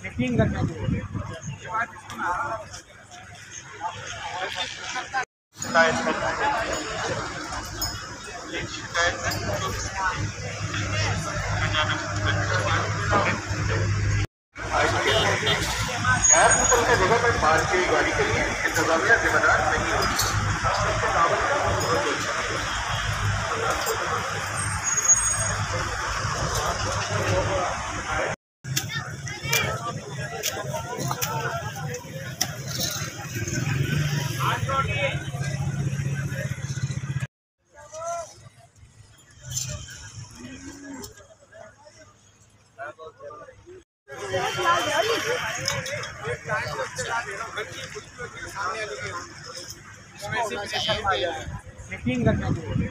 यकीन करना चाहिए। शिकायत करना है, एक शिकायत है गैर मुतल का जगह पर मार के गाड़ी के लिए इंतजामिया जिम्मेदार नहीं होगी। यकीन करना चाहिए।